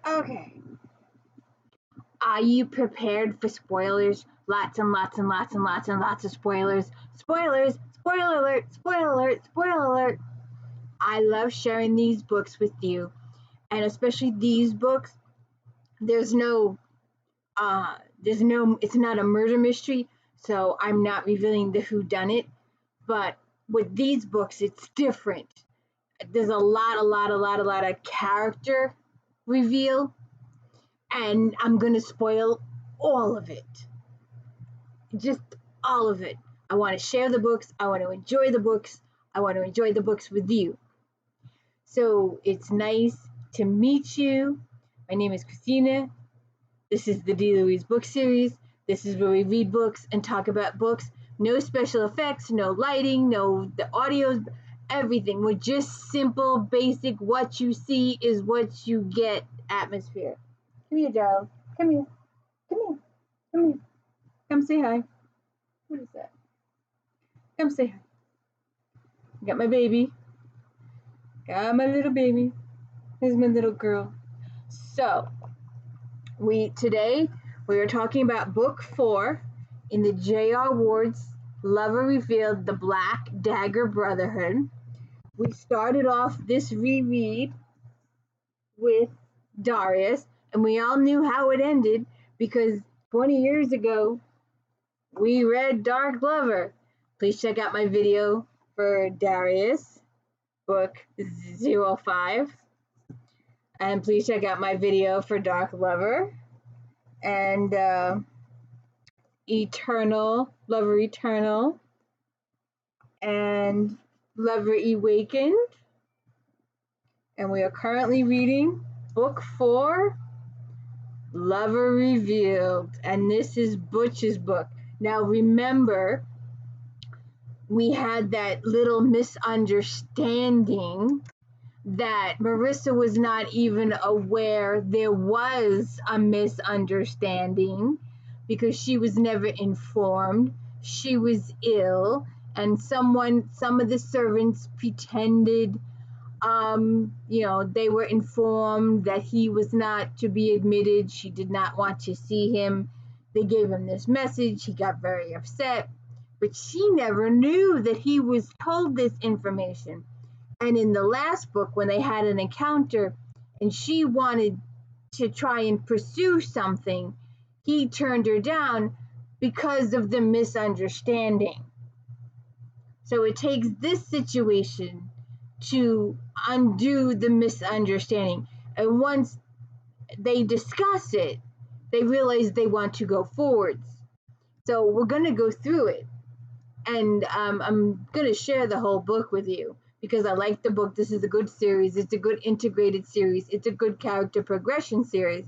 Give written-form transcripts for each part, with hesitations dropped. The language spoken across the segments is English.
Okay. Are you prepared for spoilers? Lots and lots and lots and lots and lots of spoilers. Spoilers! Spoiler alert! Spoiler alert! Spoiler alert! I love sharing these books with you, and especially these books. It's not a murder mystery, so I'm not revealing the whodunit. But with these books, it's different. There's a lot of character reveal, and I'm gonna spoil all of it. Just all of it. I want to share the books. I want to enjoy the books. I want to enjoy the books with you. So it's nice to meet you. My name is Christina. This is the D. Louise book series. This is where we read books and talk about books. No special effects, no lighting, no the audios, everything. We're just simple, basic, what you see is what you get atmosphere. Come here, darling. Come here. Come here. Come here. Come say hi. What is that? Come say hi. Got my baby. Got my little baby. Here's my little girl. So, today we are talking about book 4 in the J.R. Ward's Lover Revealed, the Black Dagger Brotherhood. We started off this reread with Darius, and we all knew how it ended because 20 years ago we read Dark Lover. Please check out my video for Darius, book 05. And please check out my video for Dark Lover and Eternal, Lover Eternal, and Lover Awakened. And we are currently reading book 4, Lover Revealed. And this is Butch's book. Now remember, we had that little misunderstanding that Marissa was not even aware there was a misunderstanding because she was never informed. She was ill, and some of the servants pretended, they were informed that he was not to be admitted. She did not want to see him. They gave him this message. He got very upset, but she never knew that he was told this information. And in the last book, when they had an encounter and she wanted to try and pursue something, he turned her down because of the misunderstanding. So it takes this situation to undo the misunderstanding. And once they discuss it, they realize they want to go forwards. So we're going to go through it. And I'm going to share the whole book with you because I like the book. This is a good series. It's a good integrated series. It's a good character progression series.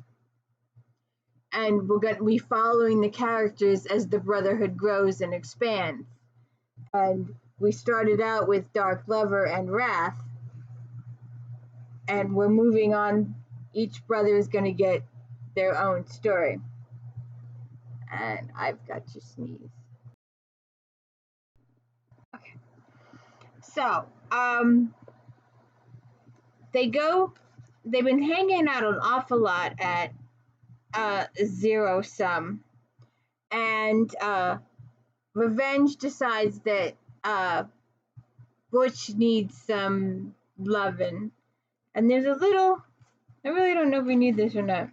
And we're going to be following the characters as the Brotherhood grows and expands. And we started out with Dark Lover and Wrath. And we're moving on. Each brother is going to get their own story. And I've got to sneeze. Okay. So, they've been hanging out an awful lot at Zero Sum. And Revenge decides that Butch needs some loving. And there's a little, I really don't know if we need this or not.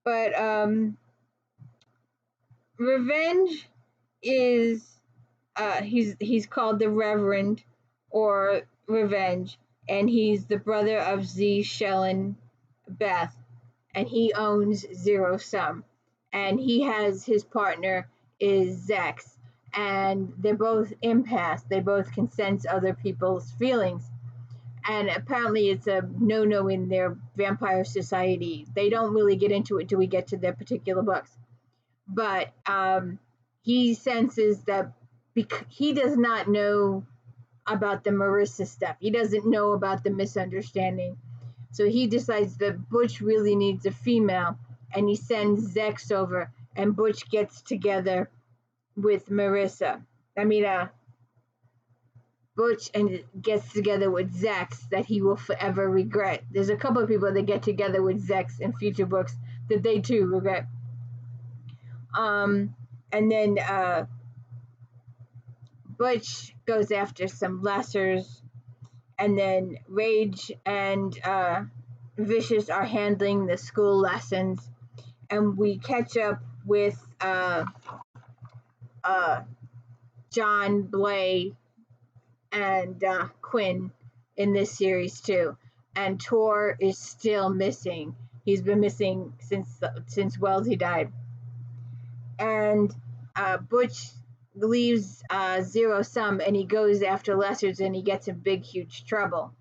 But Revenge is, he's called the Reverend or Revenge. And he's the brother of Z, Shellen, Beth. And he owns Zero Sum. And he has his partner is Zex. And they're both empaths. They both can sense other people's feelings. And apparently it's a no-no in their vampire society. They don't really get into it till we get to their particular books. But he senses that he does not know about the Marissa stuff. He doesn't know about the misunderstanding. So he decides that Butch really needs a female, and he sends Zex over, and Butch gets together with Marissa. Butch and gets together with Zex that he will forever regret. There's a couple of people that get together with Zex in future books that they too regret. And then Butch goes after some lessers, and then Rage and Vicious are handling the school lessons, and we catch up with John, Blay, and Quinn in this series too. And Tor is still missing. He's been missing since Wellesley died. And Butch leaves Zero Sum and he goes after Lessers and he gets in big, huge trouble.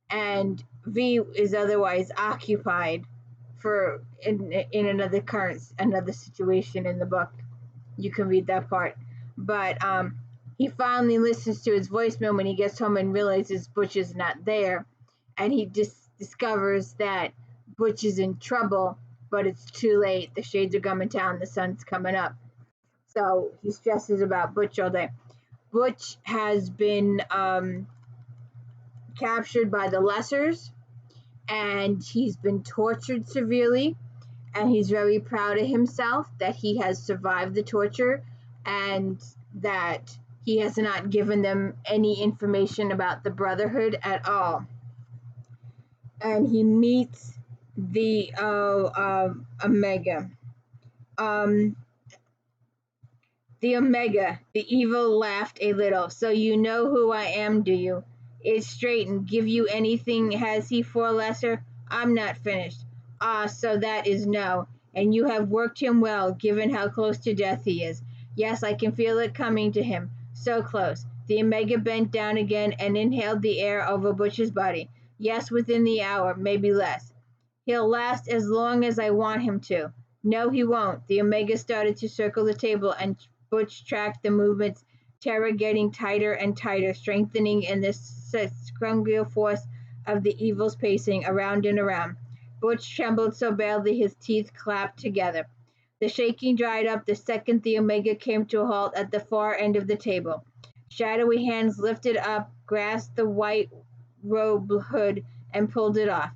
And V is otherwise occupied in another situation in the book. You can read that part. But he finally listens to his voicemail when he gets home and realizes Butch is not there. And he just discovers that Butch is in trouble, but it's too late. The shades are coming down. The sun's coming up. So he stresses about Butch all day. Butch has been captured by the Lessers, and he's been tortured severely. And he's very proud of himself that he has survived the torture and that he has not given them any information about the Brotherhood at all. And he meets the Omega. The Omega, the evil, laughed a little. So you know who I am, do you? It's straightened. Give you anything has he for lesser? I'm not finished. Ah, so that is no. And you have worked him well, given how close to death he is. Yes, I can feel it coming to him. So close. The Omega bent down again and inhaled the air over Butch's body. Yes, within the hour, maybe less. He'll last as long as I want him to. No, he won't. The Omega started to circle the table, and Butch tracked the movements, terror getting tighter and tighter, strengthening in the scrungular force of the evil's pacing around and around. Butch trembled so badly his teeth clapped together. The shaking dried up the second the Omega came to a halt at the far end of the table. Shadowy hands lifted up, grasped the white robe hood, and pulled it off.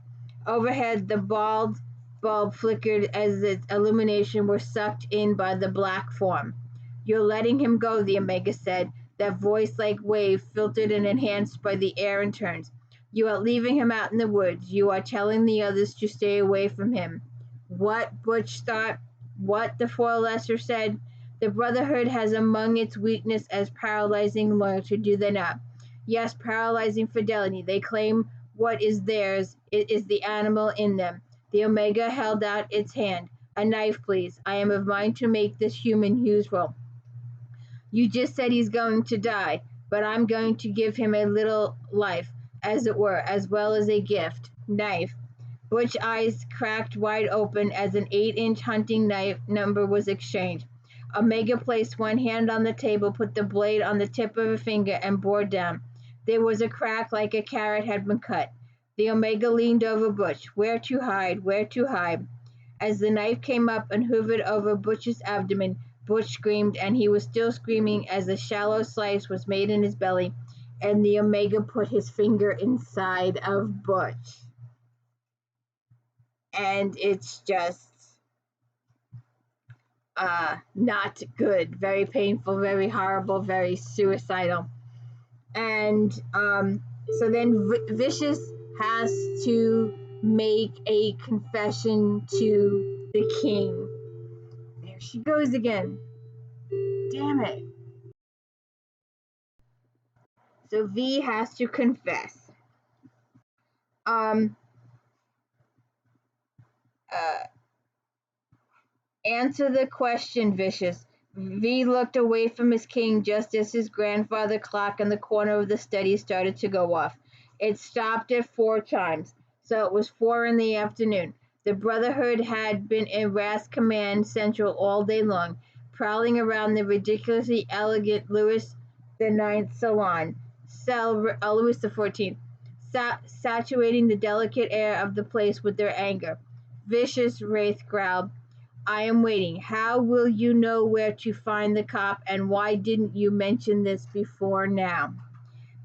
Overhead, the bald bulb flickered as its illumination were sucked in by the black form. You're letting him go, the Omega said, that voice-like wave filtered and enhanced by the air and turns. You are leaving him out in the woods. You are telling the others to stay away from him. What? Butch thought. What? The Four Lesser said. The Brotherhood has among its weakness as paralyzing loyalty, do they not? Yes, paralyzing fidelity. They claim what is theirs. It is the animal in them. The Omega held out its hand. A knife, please. I am of mind to make this human useful. You just said he's going to die, but I'm going to give him a little life, as it were, as well as a gift. Knife. Butch's eyes cracked wide open as an 8-inch hunting knife number was exchanged. Omega placed one hand on the table, put the blade on the tip of a finger, and bore down. There was a crack like a carrot had been cut. The Omega leaned over Butch. Where to hide? Where to hide? As the knife came up and hovered over Butch's abdomen, Butch screamed, and he was still screaming as a shallow slice was made in his belly, and the Omega put his finger inside of Butch. And it's just not good. Very painful, very horrible, very suicidal. And so then Vicious has to make a confession to the king. There she goes again. Damn it. So V has to confess. Answer the question, Vicious. V looked away from his king just as his grandfather clock in the corner of the study started to go off. It stopped at 4 chimes, so it was 4 in the afternoon. The Brotherhood had been in Ras Command Central all day long, prowling around the ridiculously elegant Louis IX salon, Louis XIV, saturating the delicate air of the place with their anger. Vicious, Wraith growled. I am waiting. How will you know where to find the cop, and why didn't you mention this before now?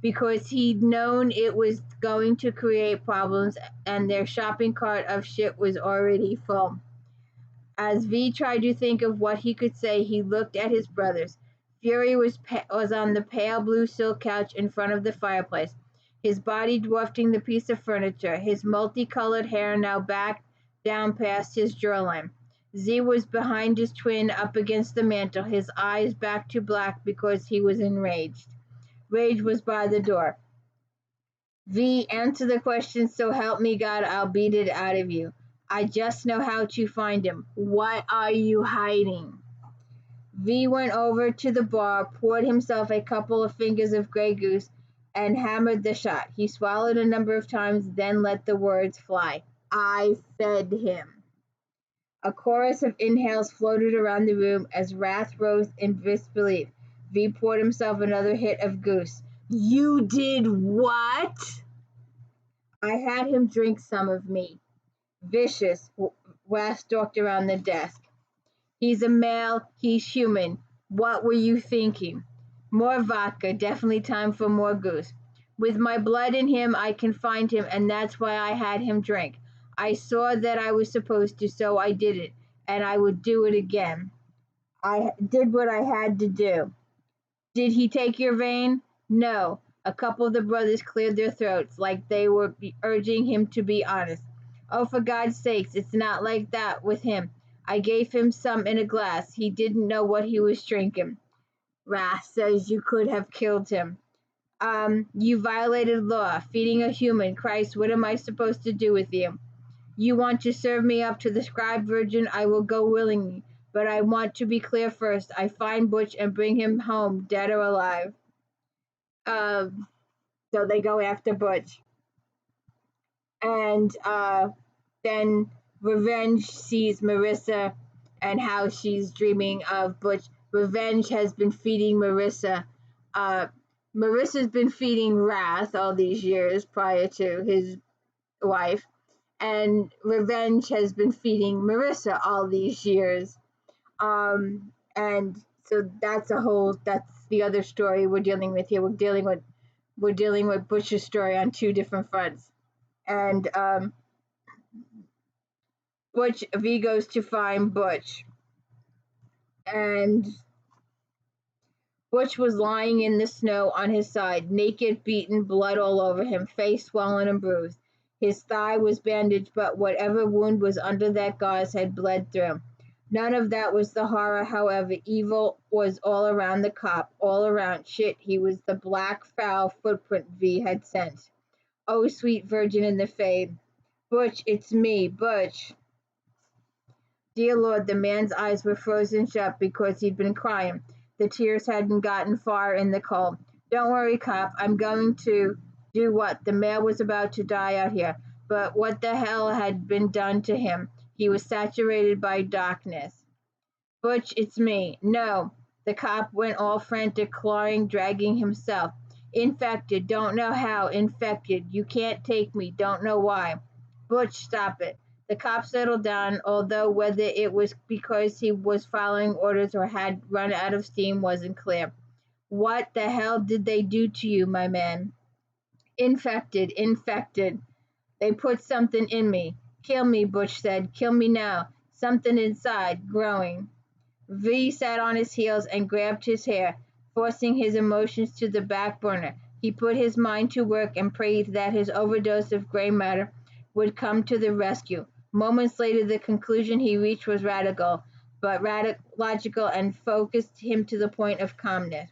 because he'd known it was going to create problems and their shopping cart of shit was already full. As V tried to think of what he could say, he looked at his brothers. Fury was on the pale blue silk couch in front of the fireplace, his body dwarfing the piece of furniture, his multicolored hair now back down past his jawline. Z was behind his twin up against the mantel, his eyes back to black because he was enraged. Rage was by the door. V, answer the question, so help me God, I'll beat it out of you. I just know how to find him. What are you hiding? V went over to the bar, poured himself a couple of fingers of Grey Goose, and hammered the shot. He swallowed a number of times, then let the words fly. I fed him. A chorus of inhales floated around the room as wrath rose in disbelief. V poured himself another hit of Goose. You did what? I had him drink some of me. Vicious, West stalked around the desk. He's a male, he's human. What were you thinking? More vodka, definitely time for more Goose. With my blood in him, I can find him, and that's why I had him drink. I saw that I was supposed to, so I did it, and I would do it again. I did what I had to do. Did he take your vein? No. A couple of the brothers cleared their throats, like they were urging him to be honest. Oh, for God's sakes, it's not like that with him. I gave him some in a glass. He didn't know what he was drinking. Wrath says you could have killed him. You violated law, feeding a human. Christ, what am I supposed to do with you? You want to serve me up to the scribe virgin? I will go willingly. But I want to be clear first. I find Butch and bring him home, dead or alive. So they go after Butch. And then Revenge sees Marissa and how she's dreaming of Butch. Revenge has been feeding Marissa. Marissa's been feeding Wrath all these years prior to his wife. And Revenge has been feeding Marissa all these years. And so that's the other story we're dealing with here. We're dealing with Butch's story on two different fronts. And V goes to find Butch. And Butch was lying in the snow on his side, naked, beaten, blood all over him, face swollen and bruised. His thigh was bandaged, but whatever wound was under that gauze had bled through. None of that was the horror, however. Evil was all around the cop, all around. Shit, he was the black, foul footprint V had sensed. Oh, sweet virgin in the fade. Butch, it's me, Butch. Dear Lord, the man's eyes were frozen shut because he'd been crying. The tears hadn't gotten far in the cold. Don't worry, cop. I'm going to do what? The man was about to die out here. But what the hell had been done to him? He was saturated by darkness. Butch, it's me. No. The cop went all frantic, clawing, dragging himself. Infected. Don't know how. Infected. You can't take me. Don't know why. Butch, stop it. The cop settled down, although whether it was because he was following orders or had run out of steam wasn't clear. What the hell did they do to you, my man? Infected. They put something in me. Kill me, Butch said. Kill me now. Something inside, growing. V sat on his heels and grabbed his hair, forcing his emotions to the back burner. He put his mind to work and prayed that his overdose of gray matter would come to the rescue. Moments later, the conclusion he reached was radical, but logical and focused him to the point of calmness.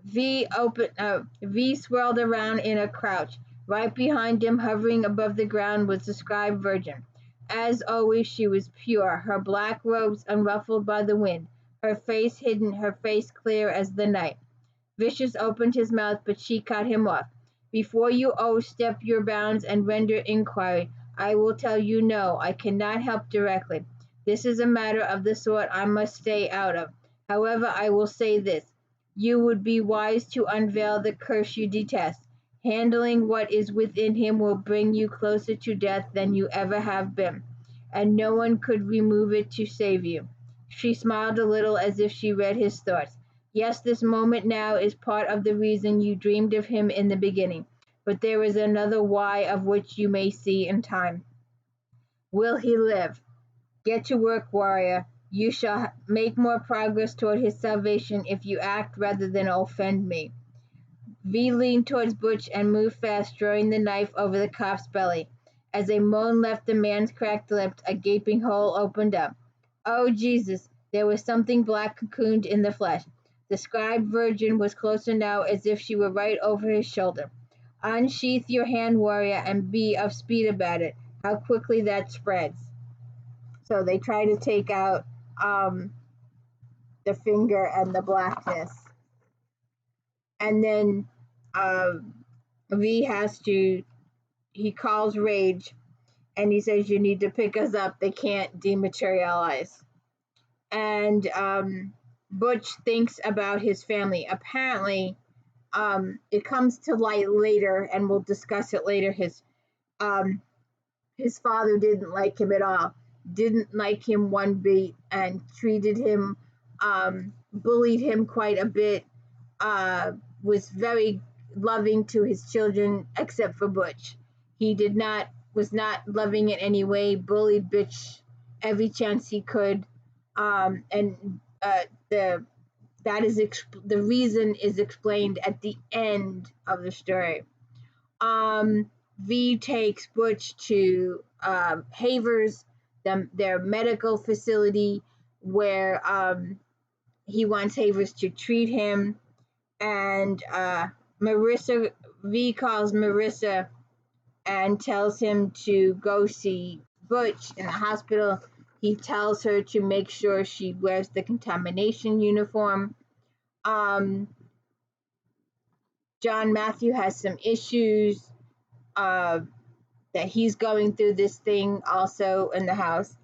V swirled around in a crouch. Right behind him, hovering above the ground, was the scribe virgin. As always, she was pure, her black robes unruffled by the wind, her face hidden, her face clear as the night. Vicious opened his mouth, but she cut him off. Before you overstep your bounds and render inquiry, I will tell you no, I cannot help directly. This is a matter of the sort I must stay out of. However, I will say this. You would be wise to unveil the curse you detest. Handling what is within him will bring you closer to death than you ever have been, and no one could remove it to save you. She smiled a little as if she read his thoughts. Yes, this moment now is part of the reason you dreamed of him in the beginning, but there is another why of which you may see in time. Will he live? Get to work, warrior. You shall make more progress toward his salvation if you act rather than offend me. V leaned towards Butch and moved fast, drawing the knife over the cop's belly. As a moan left the man's cracked lips, a gaping hole opened up. Oh, Jesus! There was something black cocooned in the flesh. The scribe virgin was closer now, as if she were right over his shoulder. Unsheath your hand, warrior, and be of speed about it. How quickly that spreads. So they try to take out the finger and the blackness. And then V he calls Rage and he says, you need to pick us up. They can't dematerialize. And Butch thinks about his family. Apparently, it comes to light later, and we'll discuss it later. His father didn't like him at all, didn't like him one bit, and treated him, bullied him quite a bit, was very loving to his children, except for Butch. He was not loving in any way, bullied Butch every chance he could, and the reason is explained at the end of the story. V takes Butch to Havers, their medical facility, where he wants Havers to treat him. And V calls Marissa and tells him to go see Butch in the hospital. He tells her to make sure she wears the contamination uniform. John Matthew has some issues that he's going through this thing also in the house.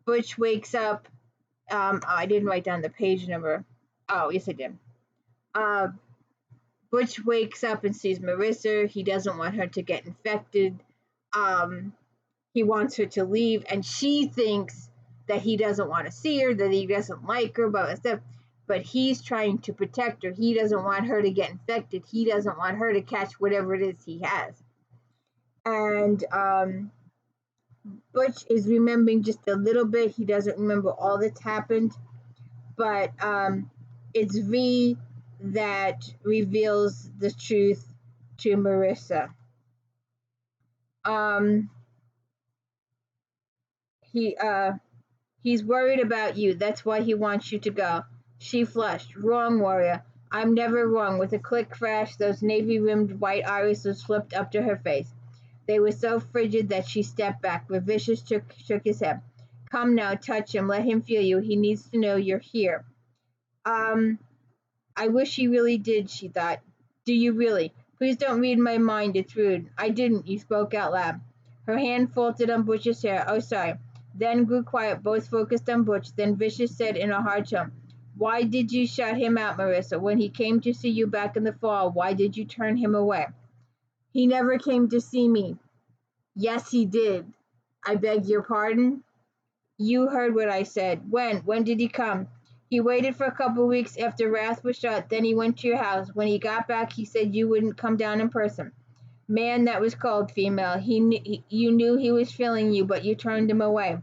Butch wakes up. I didn't write down the page number. Oh, yes, I did. Butch wakes up and sees Marissa. He doesn't want her to get infected. He wants her to leave, and she thinks that he doesn't want to see her, that he doesn't like her, but he's trying to protect her. He doesn't want her to get infected. He doesn't want her to catch whatever it is he has. And Butch is remembering just a little bit. He doesn't remember all that's happened, but it's V that reveals the truth to Marissa. He's worried about you. That's why he wants you to go. She flushed. Wrong, warrior. I'm never wrong. With a quick crash, those navy-rimmed white irises flipped up to her face. They were so frigid that she stepped back. Revicious shook his head. Come now, touch him. Let him feel you. He needs to know you're here. I wish he really did, she thought. Do you really? Please don't read my mind. It's rude. I didn't. You spoke out loud. Her hand faltered on Butch's hair. Oh, sorry. Then grew quiet, both focused on Butch. Then Vicious said in a hard tone, why did you shut him out, Marissa? When he came to see you back in the fall, why did you turn him away? He never came to see me. Yes, he did. I beg your pardon? You heard what I said. When? When did he come? He waited for a couple weeks after Wrath was shut. Then he went to your house. When he got back, he said you wouldn't come down in person. Man, that was cold, female. You knew he was feeling you, but you turned him away.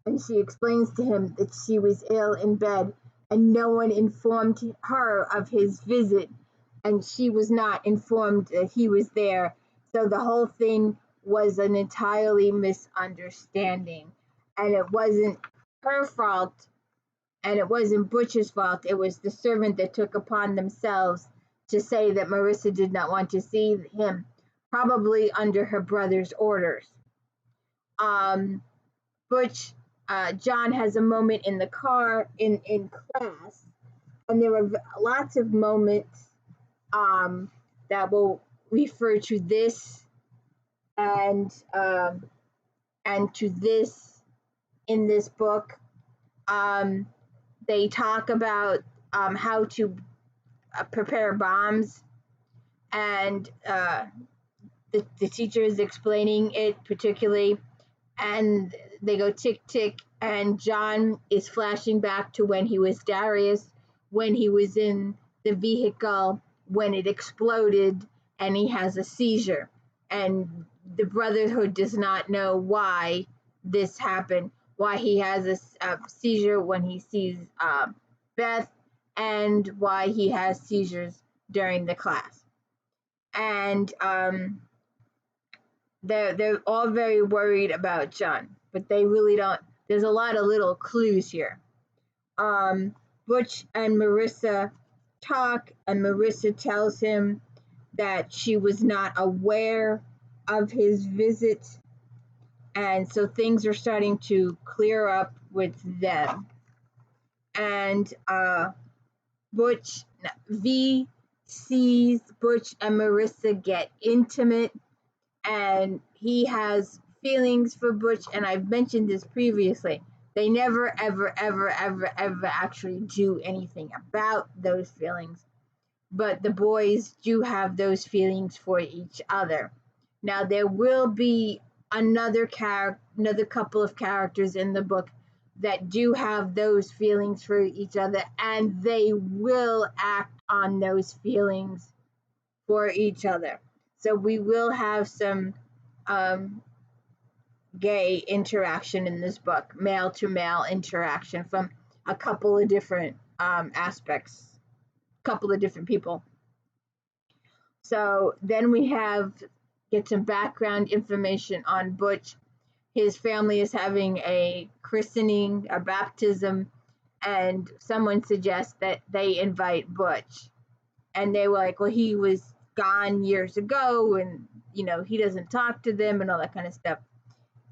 And she explains to him that she was ill in bed, and no one informed her of his visit, and she was not informed that he was there. So the whole thing was an entirely misunderstanding, and it wasn't her fault, and it wasn't Butch's fault. It was the servant that took upon themselves to say that Marissa did not want to see him, probably under her brother's orders. Butch, John has a moment in the car in class, and there are lots of moments that will refer to this and to this in this book. They talk about how to prepare bombs, and the teacher is explaining it particularly, and they go tick tick, and John is flashing back to when he was Darius, when he was in the vehicle, when it exploded, and he has a seizure. And the Brotherhood does not know why this happened, why he has a seizure when he sees Beth, and why he has seizures during the class. And they're all very worried about John, but they really don't. There's a lot of little clues here. Butch and Marissa talk, and Marissa tells him that she was not aware of his visit, and so things are starting to clear up with them. And V sees Butch and Marissa get intimate, and he has feelings for Butch, and I've mentioned this previously. They never, ever, ever, ever, ever actually do anything about those feelings, but the boys do have those feelings for each other. Now, there will be another couple of characters in the book that do have those feelings for each other, and they will act on those feelings for each other. So we will have some gay interaction in this book, male to male interaction from a couple of different aspects, a couple of different people. So then we get some background information on Butch. His family is having a christening, a baptism, and someone suggests that they invite Butch. And they were like, well, he was gone years ago, and he doesn't talk to them and all that kind of stuff.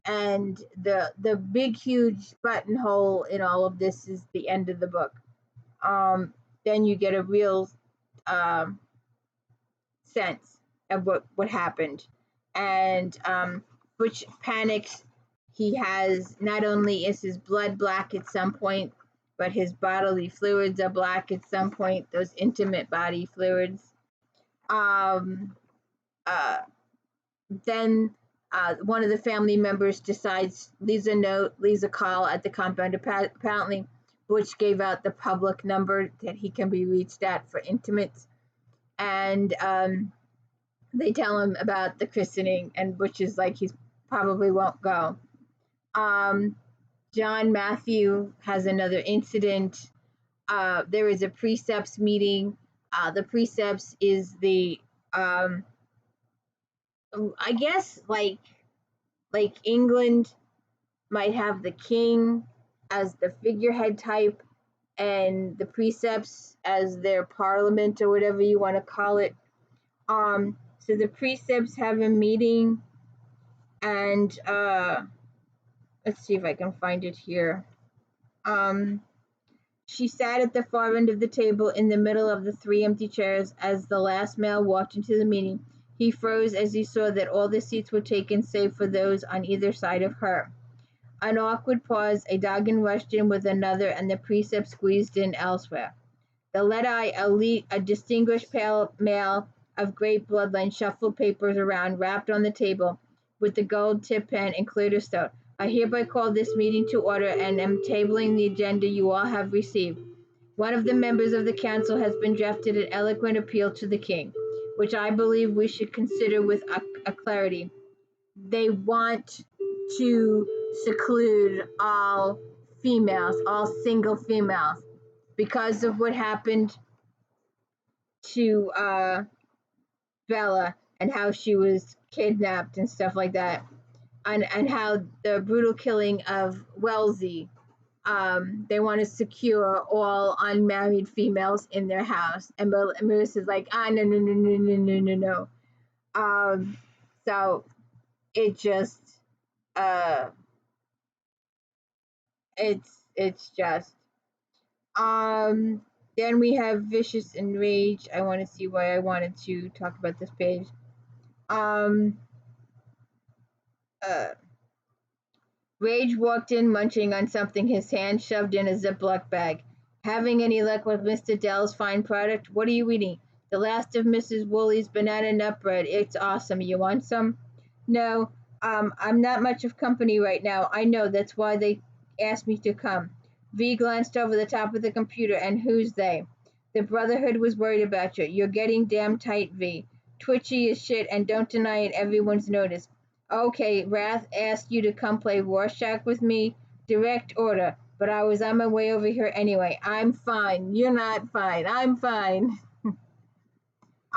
And the big huge buttonhole in all of this is the end of the book. Then you get a real sense of what happened. And Butch panics. He has, not only is his blood black at some point, but his bodily fluids are black at some point, those intimate body fluids. Then one of the family members leaves a call at the compound. Apparently, Butch gave out the public number that he can be reached at for intimates. And they tell him about the christening, and Butch is like, he probably won't go. John Matthew has another incident. There is a precepts meeting. The precepts is the I guess like England might have the king as the figurehead type, and the precepts as their parliament, or whatever you want to call it. So the precepts have a meeting, and let's see if I can find it here. She sat at the far end of the table in the middle of the 3 empty chairs. As the last male walked into the meeting, he froze as he saw that all the seats were taken save for those on either side of her. An awkward pause, a Doggin rushed in with another, and the precept squeezed in elsewhere. The lead-eye, a distinguished pale male of great bloodline, shuffled papers around, rapped on the table with the gold-tipped pen, and cleared his throat. I hereby call this meeting to order and am tabling the agenda you all have received. One of the members of the council has been drafted an eloquent appeal to the king, which I believe we should consider with a clarity. They want to seclude all females, all single females, because of what happened to Bella and how she was kidnapped and stuff like that. And how the brutal killing of Wellesley, they want to secure all unmarried females in their house. And Marissa's like, no. So it just, it's just. Then we have Vicious and Rage. I want to see why I wanted to talk about this page. Rage walked in munching on something, his hand shoved in a Ziploc bag. Having any luck with Mr. Dell's fine product? What are you eating? The last of Mrs. Woolley's banana nut bread. It's awesome. You want some? No, I'm not much of company right now. I know, that's why they asked me to come. V glanced over the top of the computer, and who's they? The Brotherhood was worried about you. You're getting damn tight, V. Twitchy as shit, and don't deny it, everyone's noticed. Okay, Wrath asked you to come play Rorschach with me. Direct order. But I was on my way over here anyway. I'm fine. You're not fine. I'm fine.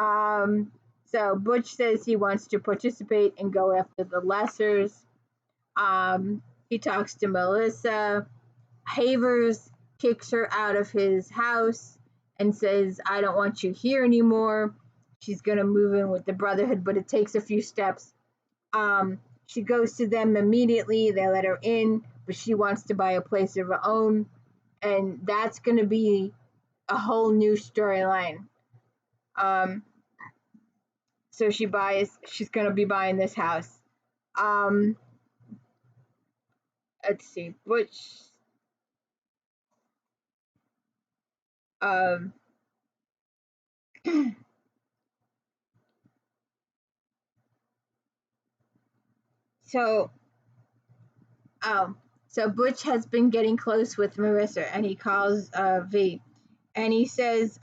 Um, so Butch says he wants to participate and go after the lessers. He talks to Melissa. Havers kicks her out of his house and says, I don't want you here anymore. She's going to move in with the Brotherhood, but it takes a few steps. She goes to them immediately. They let her in, but she wants to buy a place of her own. And that's going to be a whole new storyline. So she's going to be buying this house. Let's see, Butch, um, so, um, so Butch has been getting close with Marissa, and he calls V, and he says,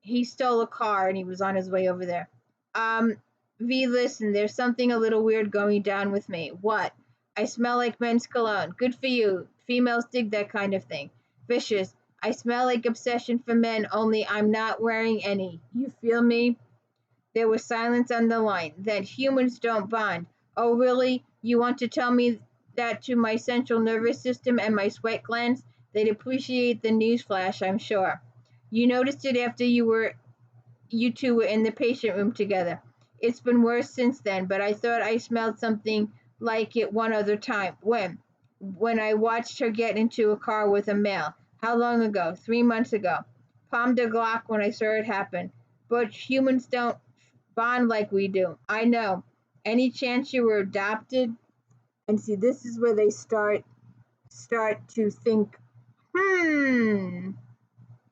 he stole a car and he was on his way over there. V, listen, there's something a little weird going down with me. What? I smell like men's cologne. Good for you. Females dig that kind of thing. Vicious. I smell like obsession for men, only I'm not wearing any. You feel me? There was silence on the line. That humans don't bond. Oh, really? You want to tell me that to my central nervous system and my sweat glands? They'd appreciate the newsflash, I'm sure. You noticed it after you two were in the patient room together. It's been worse since then, but I thought I smelled something like it one other time. When? When I watched her get into a car with a male. How long ago? 3 months ago. Palmed a Glock when I saw it happen. But humans don't bond like we do. I know. Any chance you were adopted? And see, this is where they start to think,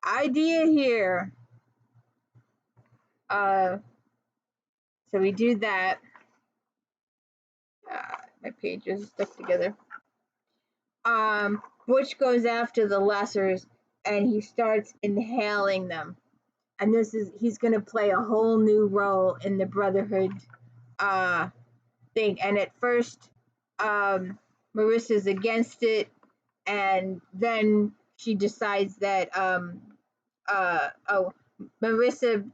idea here. So we do that. My pages stuck together. Butch goes after the lessers and he starts inhaling them. And he's gonna play a whole new role in the Brotherhood thing. And at first, Marissa's against it, and then she decides that Marissa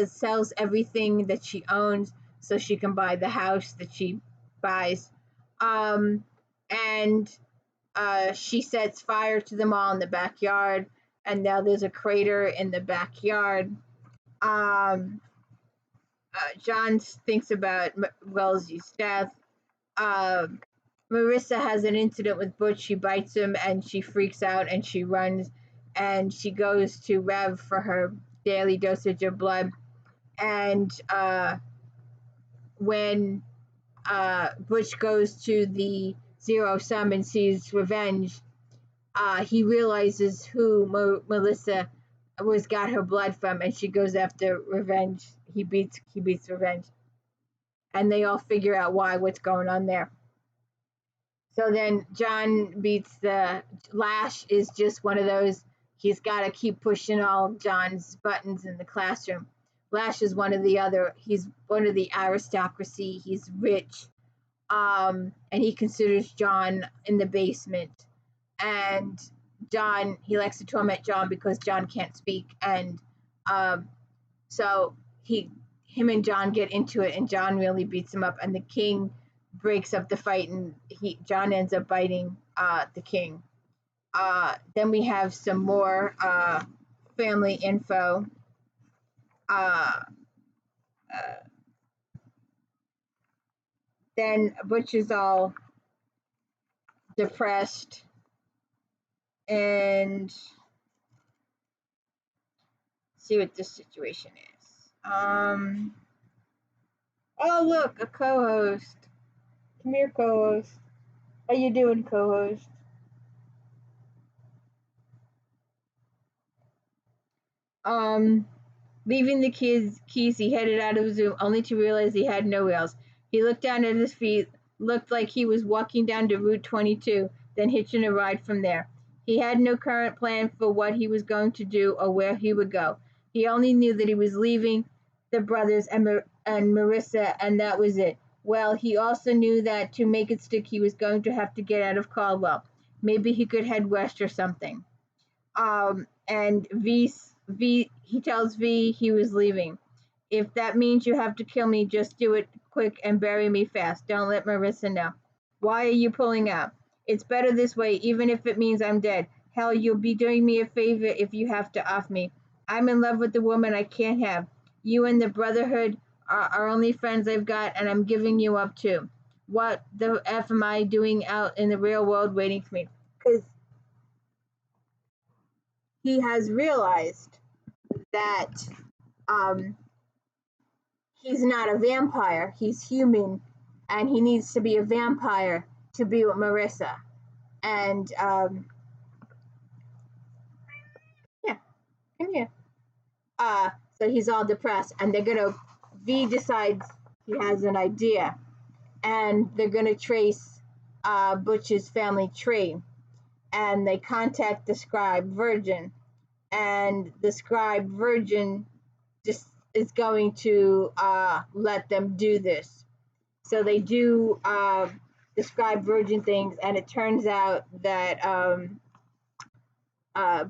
sells everything that she owns so she can buy the house that she buys. And she sets fire to them all in the backyard, and now there's a crater in the backyard. John thinks about Wellesley's death. Marissa has an incident with Butch. She bites him and she freaks out and she runs and she goes to Rev for her daily dosage of blood. And when Butch goes to the zero sum and sees revenge, he realizes who Melissa got her blood from, and she goes after revenge. He beats revenge, and they all figure out what's going on there. So then John beats Lash is just one of those. He's got to keep pushing all John's buttons in the classroom. Lash is he's one of the aristocracy. He's rich, and he considers John in the basement. And John, he likes to torment John because John can't speak. And so him and John get into it, and John really beats him up. And the king breaks up the fight, and John ends up biting the king. Then we have some more family info. Then Butch is all depressed, and see what this situation is. Oh, look, a co-host. Come here, co-host. How you doing, co-host? Leaving the keys, he headed out of his room, only to realize he had no wheels. He looked down at his feet, looked like he was walking down to Route 22, then hitching a ride from there. He had no current plan for what he was going to do or where he would go. He only knew that he was leaving the brothers and Marissa, and that was it. Well, he also knew that to make it stick, he was going to have to get out of Caldwell. Maybe he could head west or something. And he tells V he was leaving. If that means you have to kill me, just do it quick and bury me fast. Don't let Marissa know. Why are you pulling out? It's better this way, even if it means I'm dead. Hell, you'll be doing me a favor if you have to off me. I'm in love with the woman I can't have. You and the Brotherhood are only friends I've got, and I'm giving you up too. What the F am I doing out in the real world waiting for me? Because he has realized that um, he's not a vampire, he's human, and he needs to be a vampire to be with Marissa. And yeah, come here. So he's all depressed, and V decides he has an idea, and they're gonna trace Butch's family tree, and they contact the scribe Virgin, and the scribe Virgin just is going to let them do this. So they do describe Virgin things, and it turns out that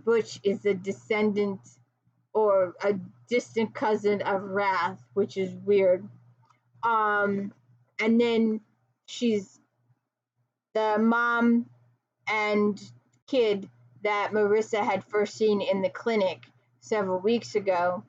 Butch is a descendant or a distant cousin of Wrath, which is weird. And then she's the mom and kid that Marissa had first seen in the clinic several weeks ago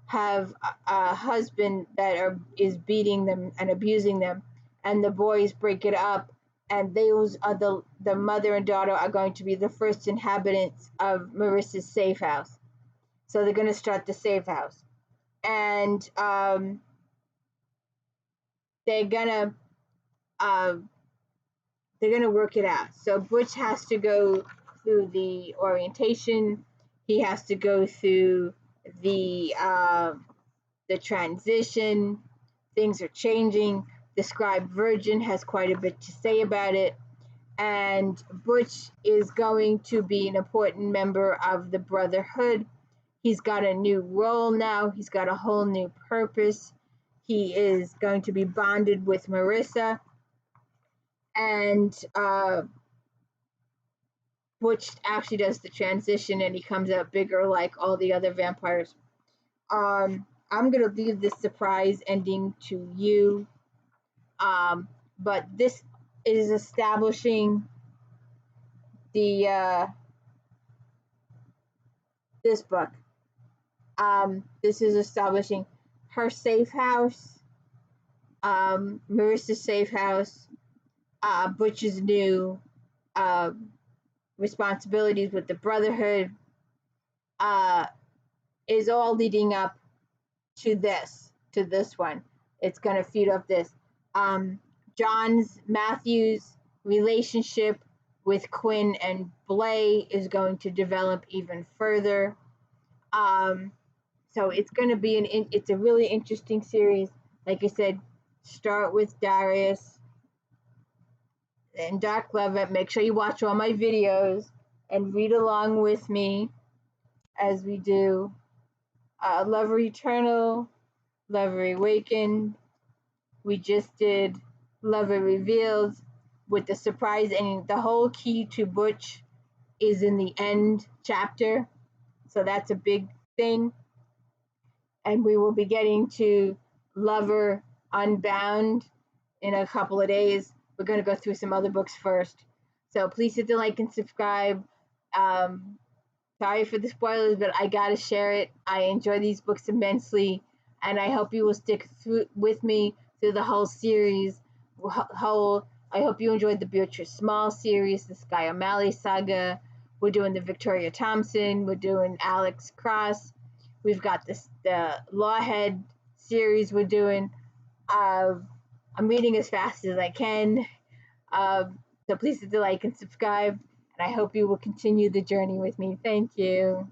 have a husband that is beating them and abusing them, and the boys break it up, and those are the mother and daughter are going to be the first inhabitants of Marissa's safe house. So they're going to start the safe house, and they're gonna work it out. So Butch has to go through the orientation. He has to go through the transition. Things are changing. The scribe Virgin has quite a bit to say about it. And Butch is going to be an important member of the Brotherhood. He's got a new role now. He's got a whole new purpose. He is going to be bonded with Marissa. And Butch actually does the transition, and he comes out bigger like all the other vampires. I'm going to leave this surprise ending to you. But this is establishing this book. This is establishing her safe house, Marissa's safe house, Butch's new responsibilities with the Brotherhood, is all leading up to this one. It's going to feed off this. Matthew's relationship with Quinn and Blay is going to develop even further. So it's going to be it's a really interesting series. Like I said, start with Darius and Dark Love. Make sure you watch all my videos and read along with me as we do Lover Eternal, Lover Awakened. We just did Lover Revealed with the surprise ending. The whole key to Butch is in the end chapter, so that's a big thing. And we will be getting to Lover Unbound in a couple of days. We're going to go through some other books first. So please hit the like and subscribe. Sorry for the spoilers, but I got to share it. I enjoy these books immensely, and I hope you will stick with me through the whole series. I hope you enjoyed the Beatrice Small series, the Sky O'Malley saga. We're doing the Victoria Thompson. We're doing Alex Cross. We've got the Lawhead series we're doing. I'm reading as fast as I can. So please hit the like and subscribe. And I hope you will continue the journey with me. Thank you.